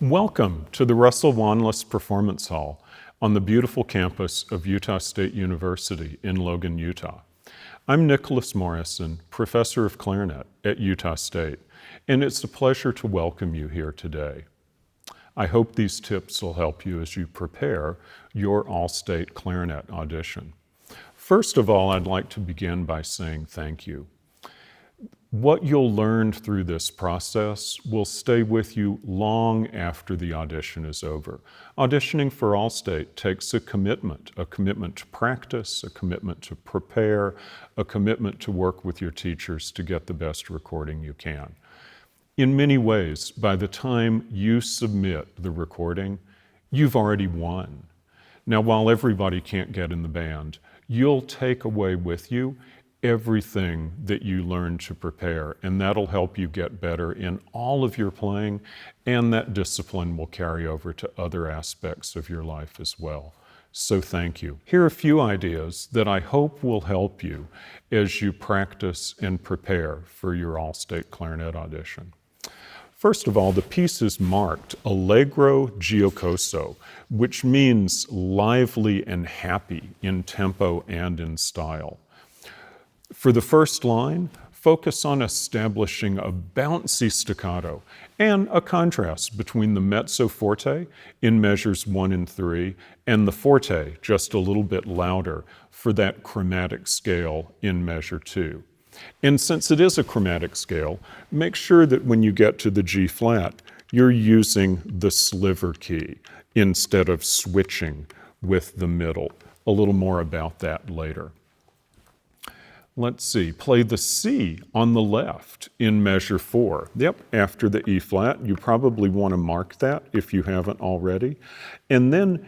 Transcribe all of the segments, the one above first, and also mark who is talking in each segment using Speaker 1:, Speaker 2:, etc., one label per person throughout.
Speaker 1: Welcome to the Russell Wanless Performance Hall on the beautiful campus of Utah State University in Logan, Utah. I'm Nicholas Morrison, professor of clarinet at Utah State, and it's a pleasure to welcome you here today. I hope these tips will help you as you prepare your all-state clarinet audition. First of all, I'd like to begin by saying thank you. What you'll learn through this process will stay with you long after the audition is over. Auditioning for All-State takes a commitment to practice, a commitment to prepare, a commitment to work with your teachers to get the best recording you can. In many ways, by the time you submit the recording, you've already won. Now, while everybody can't get in the band, you'll take away with you everything that you learn to prepare, and that'll help you get better in all of your playing, and that discipline will carry over to other aspects of your life as well. So thank you. Here are a few ideas that I hope will help you as you practice and prepare for your all-state clarinet audition. First of all, the piece is marked Allegro Giocoso, which means lively and happy in tempo and in style. For the first line, focus on establishing a bouncy staccato and a contrast between the mezzo forte in measures 1 and 3 and the forte, just a little bit louder, for that chromatic scale in measure 2. And since it is a chromatic scale, make sure that when you get to the G flat, you're using the sliver key instead of switching with the middle. A little more about that later. Let's see, play the C on the left in measure 4. Yep, after the E flat. You probably want to mark that if you haven't already. And then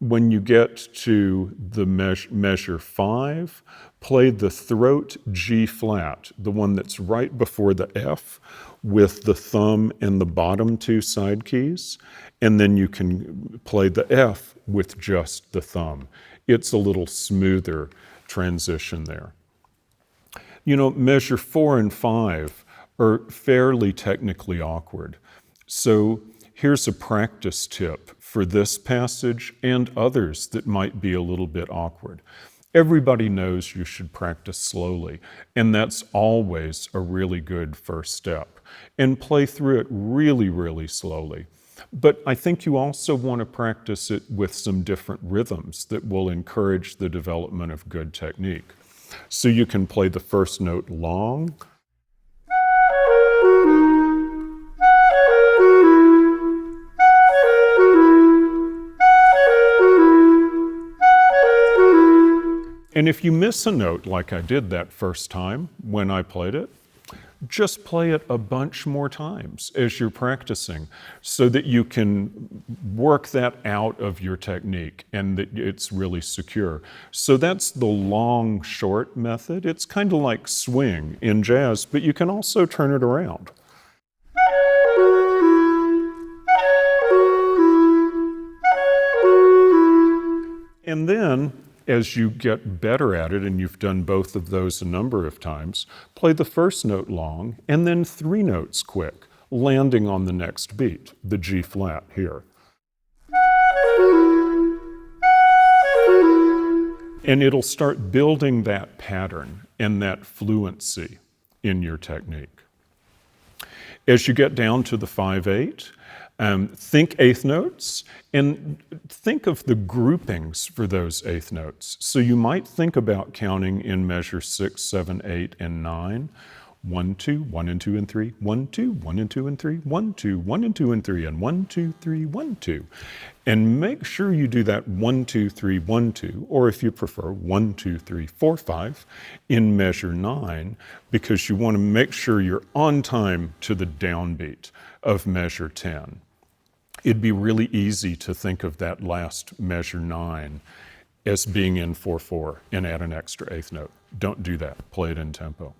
Speaker 1: when you get to the measure 5, play the throat G flat, the one that's right before the F, with the thumb and the bottom 2 side keys. And then you can play the F with just the thumb. It's a little smoother transition there. You know, measure 4 and 5 are fairly technically awkward. So here's a practice tip for this passage and others that might be a little bit awkward. Everybody knows you should practice slowly, and that's always a really good first step. And play through it really, really slowly. But I think you also want to practice it with some different rhythms that will encourage the development of good technique. So you can play the first note long, and if you miss a note like I did that first time when I played it, just play it a bunch more times as you're practicing so that you can work that out of your technique and that it's really secure. So that's the long, short method. It's kind of like swing in jazz, but you can also turn it around. And then, as you get better at it, and you've done both of those a number of times, play the first note long and then 3 notes quick, landing on the next beat, the G flat here. And it'll start building that pattern and that fluency in your technique. As you get down to the 5/8, think eighth notes and think of the groupings for those eighth notes. So you might think about counting in measure 6, 7, 8, and 9. 1, 2, 1 and 2 and 3, 1, 2, 1 and 2 and 3, 1, 2, 1 and 2 and 3, and 1, 2, 3, 1, 2. And make sure you do that 1, 2, 3, 1, 2, or if you prefer 1, 2, 3, 4, 5 in measure 9, because you want to make sure you're on time to the downbeat of measure 10. It'd be really easy to think of that last measure 9 as being in 4/4 and add an extra eighth note. Don't do that. Play it in tempo.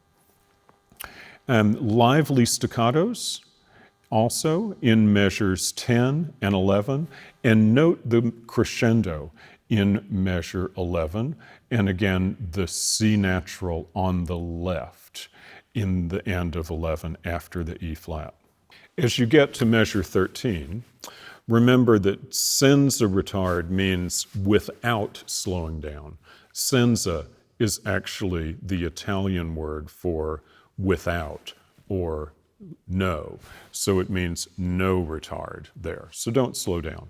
Speaker 1: Lively staccatos also in measures 10 and 11, and note the crescendo in measure 11, and again the C natural on the left in the end of 11 after the E flat. As you get to measure 13, remember that senza retard means without slowing down. Senza is actually the Italian word for without or no. So it means no retard there. So don't slow down.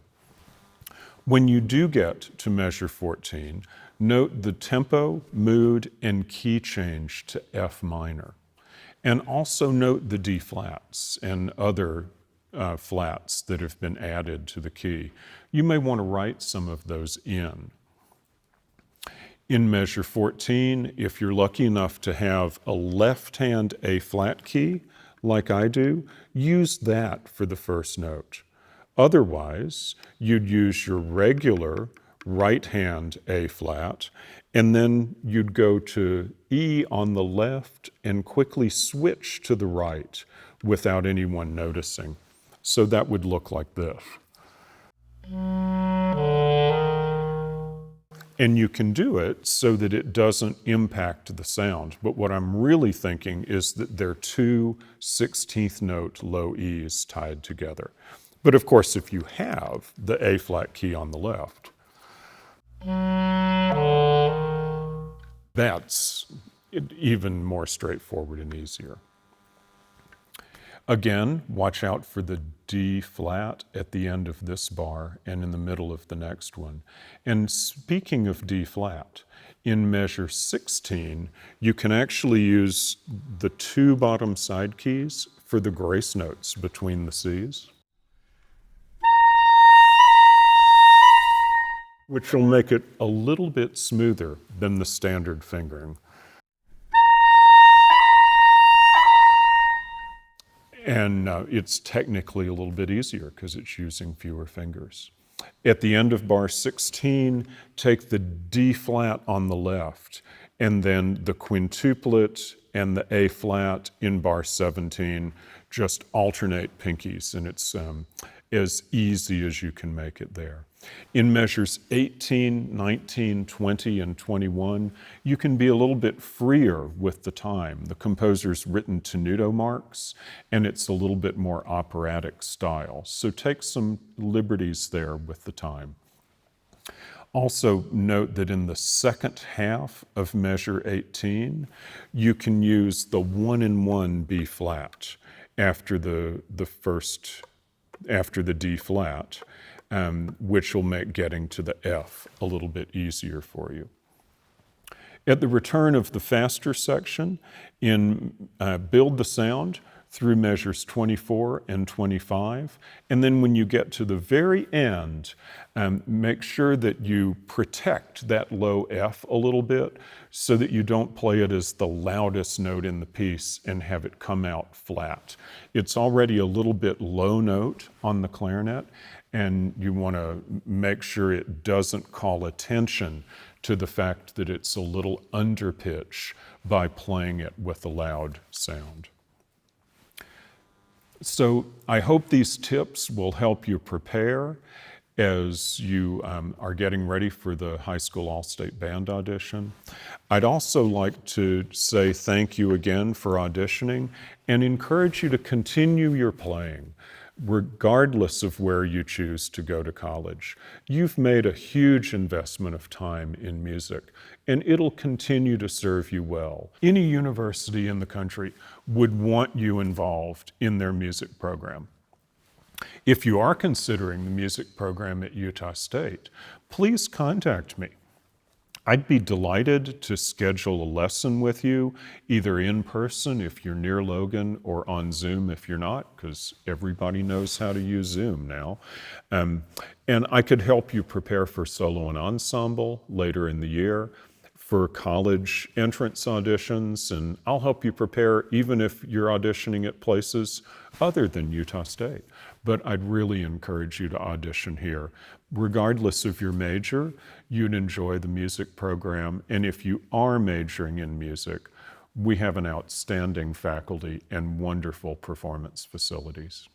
Speaker 1: When you do get to measure 14, note the tempo, mood, and key change to F minor. And also note the D flats and other flats that have been added to the key. You may want to write some of those in. In measure 14, if you're lucky enough to have a left-hand A flat key, like I do, use that for the first note. Otherwise, you'd use your regular right-hand A flat, and then you'd go to E on the left and quickly switch to the right without anyone noticing. So that would look like this. And you can do it so that it doesn't impact the sound. But what I'm really thinking is that they're two 16th note low E's tied together. But of course, if you have the A flat key on the left, that's even more straightforward and easier. Again, watch out for the D flat at the end of this bar and in the middle of the next one. And speaking of D flat, in measure 16, you can actually use the two bottom side keys for the grace notes between the C's, which will make it a little bit smoother than the standard fingering. And it's technically a little bit easier because it's using fewer fingers. At the end of bar 16, take the D flat on the left, and then the quintuplet and the A flat in bar 17. Just alternate pinkies, and it's as easy as you can make it there. In measures 18, 19, 20, and 21, you can be a little bit freer with the time. The composer's written tenuto marks, and it's a little bit more operatic style. So take some liberties there with the time. Also note that in the second half of measure 18, you can use the 1-in-1 B flat after the D flat, which will make getting to the F a little bit easier for you. At the return of the faster section, in Build the Sound through measures 24 and 25, and then when you get to the very end, make sure that you protect that low F a little bit so that you don't play it as the loudest note in the piece and have it come out flat. It's already a little bit low note on the clarinet, and you want to make sure it doesn't call attention to the fact that it's a little under pitch by playing it with a loud sound. So I hope these tips will help you prepare as you are getting ready for the high school all-state band audition. I'd also like to say thank you again for auditioning and encourage you to continue your playing, regardless of where you choose to go to college. You've made a huge investment of time in music, and it'll continue to serve you well. Any university in the country would want you involved in their music program. If you are considering the music program at Utah State, please contact me. I'd be delighted to schedule a lesson with you, either in person if you're near Logan or on Zoom if you're not, because everybody knows how to use Zoom now. And I could help you prepare for solo and ensemble later in the year, for college entrance auditions, and I'll help you prepare even if you're auditioning at places other than Utah State. But I'd really encourage you to audition here. Regardless of your major, you'd enjoy the music program, and if you are majoring in music, we have an outstanding faculty and wonderful performance facilities.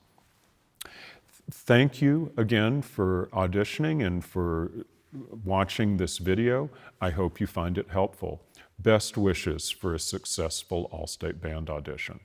Speaker 1: Thank you again for auditioning and for watching this video. I hope you find it helpful. Best wishes for a successful all-state band audition.